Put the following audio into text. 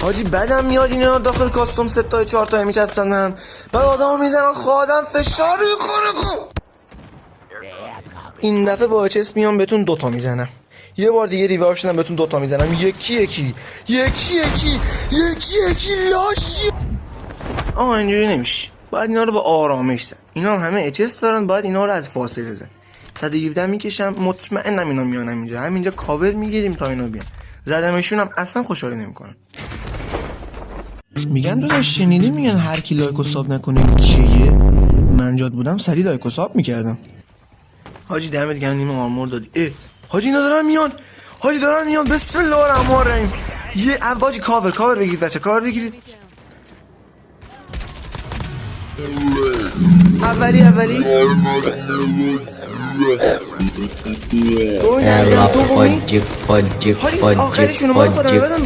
حاجی بدم میاد اینا داخل کاستوم 3 تا 4 تا میچسبونن بعد آدمو میزنن خودم فشار میخوره. این دفعه با اچس میام بهتون 2 تا میزنم. یه بار دیگه ریوایو شدم بهتون 2 تا میزنم. یکی لاشی. اینجوری نمیشه. باید اینا رو با آرامش زن. اینا هم همه اچس دارن، باید اینا رو از فاصله زن. 117 میکشم، مطمئنم اینا میانم اینجا. همینجا کاور میگیریم تا اینا بیان. زدمشون هم اصلا خوشحالی نمیکنن. میگن داداش شنیدی میگن هر کی لایک و ساب نکنه کیه؟ من جات بودم سری لایک و ساب میکردم. حاجی دمت گرم نیم آرمور دادی. حاجی اینا دارن میان. بسم الله الرحمن الرحیم. یه حاجی کاور بگیرید بچه، کاور بگیرید. اولی دومی آخریشونو ما خودم بدم.